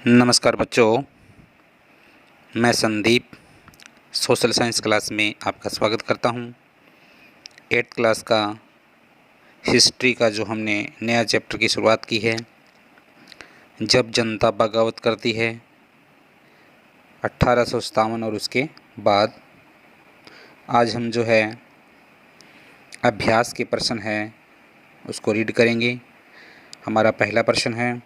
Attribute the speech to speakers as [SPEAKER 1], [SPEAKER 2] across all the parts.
[SPEAKER 1] नमस्कार बच्चों, मैं संदीप सोशल साइंस क्लास में आपका स्वागत करता हूं। 8th क्लास का हिस्ट्री का जो हमने नया चैप्टर की शुरुआत की है, जब जनता बगावत करती है, 1857 और उसके बाद। आज हम जो है अभ्यास के प्रश्न है उसको रीड करेंगे। हमारा पहला प्रश्न है,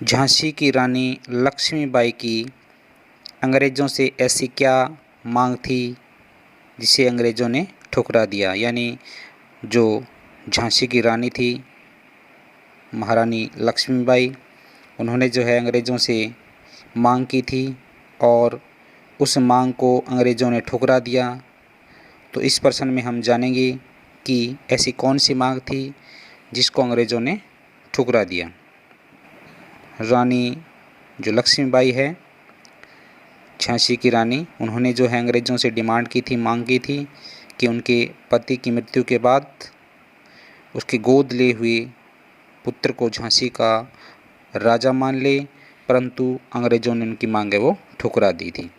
[SPEAKER 1] झांसी की रानी लक्ष्मीबाई की अंग्रेज़ों से ऐसी क्या मांग थी जिसे अंग्रेज़ों ने ठुकरा दिया। यानी जो झांसी की रानी थी महारानी लक्ष्मीबाई, उन्होंने जो है अंग्रेज़ों से मांग की थी और उस मांग को अंग्रेज़ों ने ठुकरा दिया। तो इस प्रश्न में हम जानेंगे कि ऐसी कौन सी मांग थी जिसको अंग्रेज़ों ने ठुकरा दिया। रानी जो लक्ष्मीबाई है, झांसी की रानी, उन्होंने जो है अंग्रेज़ों से डिमांड की थी, मांग की थी कि उनके पति की मृत्यु के बाद उसके गोद लिए हुए पुत्र को झांसी का राजा मान ले, परंतु अंग्रेज़ों ने उनकी मांग है वो ठुकरा दी थी।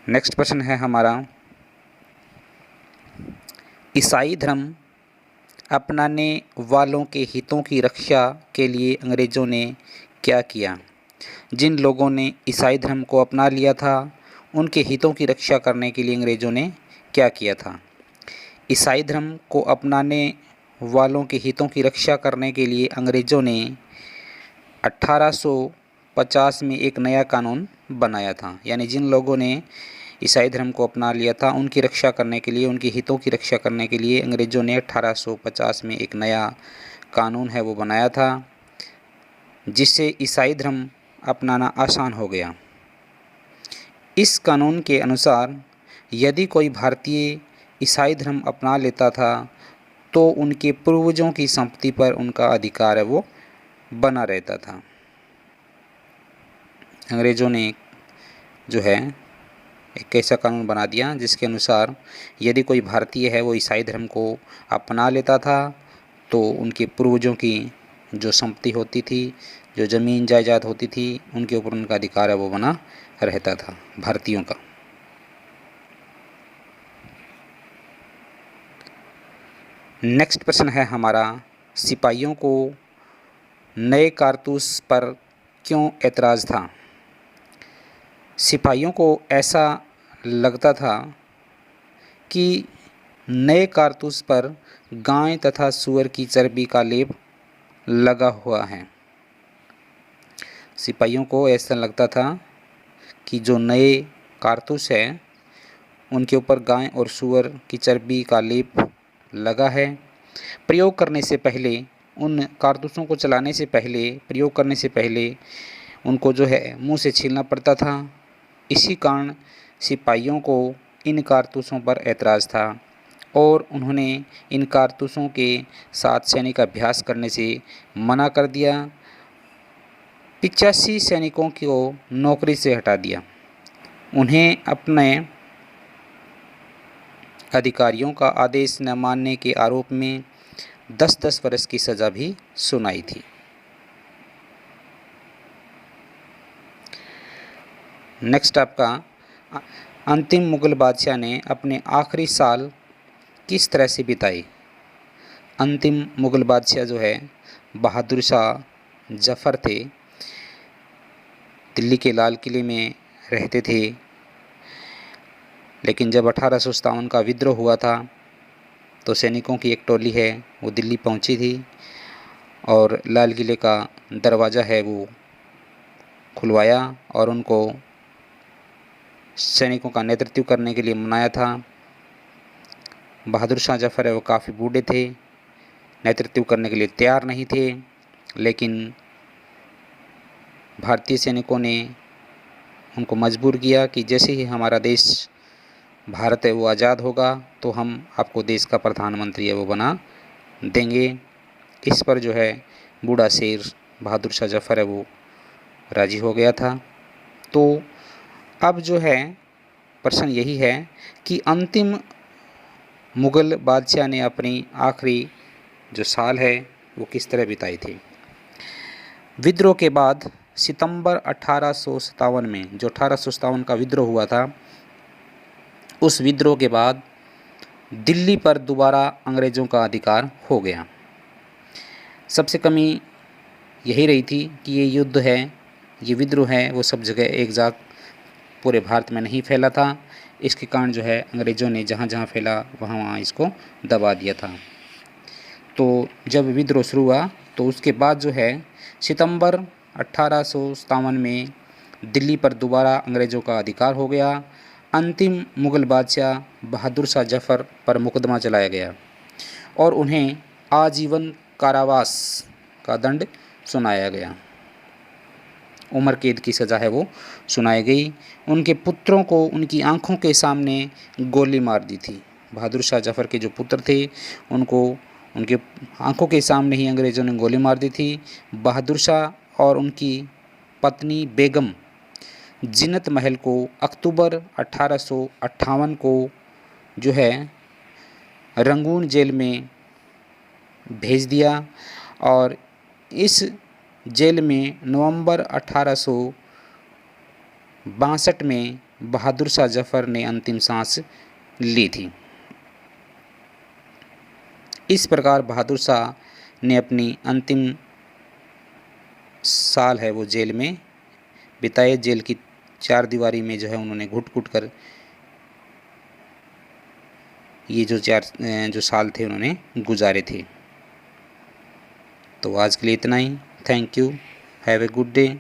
[SPEAKER 1] नेक्स्ट प्रश्न है हमारा, ईसाई धर्म अपनाने वालों के हितों की रक्षा के लिए अंग्रेज़ों ने क्या किया। जिन लोगों ने ईसाई धर्म को अपना लिया था, उनके हितों की रक्षा करने के लिए अंग्रेज़ों ने क्या किया था। ईसाई धर्म को अपनाने वालों के हितों की रक्षा करने के लिए अंग्रेज़ों ने 1850 में एक नया कानून बनाया था। यानी जिन लोगों ने ईसाई धर्म को अपना लिया था, उनकी रक्षा करने के लिए, उनके हितों की रक्षा करने के लिए अंग्रेज़ों ने 1850 में एक नया कानून है वो बनाया था, जिससे ईसाई धर्म अपनाना आसान हो गया। इस कानून के अनुसार यदि कोई भारतीय ईसाई धर्म अपना लेता था तो उनके पूर्वजों की संपत्ति पर उनका अधिकार है वो बना रहता था। अंग्रेज़ों ने जो है एक ऐसा कानून बना दिया जिसके अनुसार यदि कोई भारतीय है वो ईसाई धर्म को अपना लेता था तो उनके पूर्वजों की जो संपत्ति होती थी, जो ज़मीन जायदाद होती थी, उनके ऊपर उनका अधिकार है वो बना रहता था भारतीयों का। नेक्स्ट प्रश्न है हमारा, सिपाहियों को नए कारतूस पर क्यों ऐतराज़ था। सिपाहियों को ऐसा लगता था कि नए कारतूस पर गाय तथा सूअर की चर्बी का लेप लगा हुआ है। सिपाहियों को ऐसा लगता था कि जो नए कारतूस है उनके ऊपर गाय और सूअर की चर्बी का लेप लगा है। प्रयोग करने से पहले, उन कारतूसों को चलाने से पहले, प्रयोग करने से पहले उनको जो है मुंह से छीलना पड़ता था। इसी कारण सिपाहियों को इन कारतूसों पर ऐतराज़ था और उन्होंने इन कारतूसों के साथ सैनिक अभ्यास करने से मना कर दिया। 85 सैनिकों को नौकरी से हटा दिया। उन्हें अपने अधिकारियों का आदेश न मानने के आरोप में 10-10 वर्ष की सज़ा भी सुनाई थी। नेक्स्ट आपका, अंतिम मुग़ल बादशाह ने अपने आखिरी साल किस तरह से बिताए। अंतिम मुग़ल बादशाह जो है बहादुर शाह जफ़र थे, दिल्ली के लाल किले में रहते थे। लेकिन जब 1857 का विद्रोह हुआ था तो सैनिकों की एक टोली है वो दिल्ली पहुंची थी और लाल किले का दरवाज़ा है वो खुलवाया और उनको सैनिकों का नेतृत्व करने के लिए मनाया था। बहादुर शाह जफ़र है वो काफ़ी बूढ़े थे, नेतृत्व करने के लिए तैयार नहीं थे, लेकिन भारतीय सैनिकों ने उनको मजबूर किया कि जैसे ही हमारा देश भारत है वो आज़ाद होगा तो हम आपको देश का प्रधानमंत्री है वो बना देंगे। इस पर जो है बूढ़ा शेर बहादुर शाह जफ़र है वो राज़ी हो गया था। तो अब जो है प्रश्न यही है कि अंतिम मुग़ल बादशाह ने अपनी आखिरी जो साल है वो किस तरह बिताई थी। विद्रोह के बाद सितंबर 1857 में, जो 1857 का विद्रोह हुआ था, उस विद्रोह के बाद दिल्ली पर दोबारा अंग्रेज़ों का अधिकार हो गया। सबसे कमी यही रही थी कि ये युद्ध है, ये विद्रोह है, वो सब जगह एक साथ पूरे भारत में नहीं फैला था। इसके कारण जो है अंग्रेज़ों ने जहाँ जहाँ फैला वहाँ वहाँ इसको दबा दिया था। तो जब विद्रोह शुरू हुआ तो उसके बाद जो है सितंबर 1857 में दिल्ली पर दोबारा अंग्रेज़ों का अधिकार हो गया। अंतिम मुग़ल बादशाह बहादुर शाह जफ़र पर मुकदमा चलाया गया और उन्हें आजीवन कारावास का दंड सुनाया गया। उम्र कैद की सज़ा है वो सुनाई गई। उनके पुत्रों को उनकी आंखों के सामने गोली मार दी थी। बहादुर शाह जफ़र के जो पुत्र थे उनको उनके आंखों के सामने ही अंग्रेज़ों ने गोली मार दी थी। बहादुर शाह और उनकी पत्नी बेगम जिन्नत महल को अक्टूबर 1858 को जो है रंगून जेल में भेज दिया और इस जेल में नवंबर 1862 में बहादुर शाह जफ़र ने अंतिम सांस ली थी। इस प्रकार बहादुर शाह ने अपनी अंतिम साल है वो जेल में बिताए। जेल की चार दीवारी में जो है उन्होंने घुट-घुट कर ये जो साल थे उन्होंने गुजारे थे। तो आज के लिए इतना ही। Thank you. Have a good day.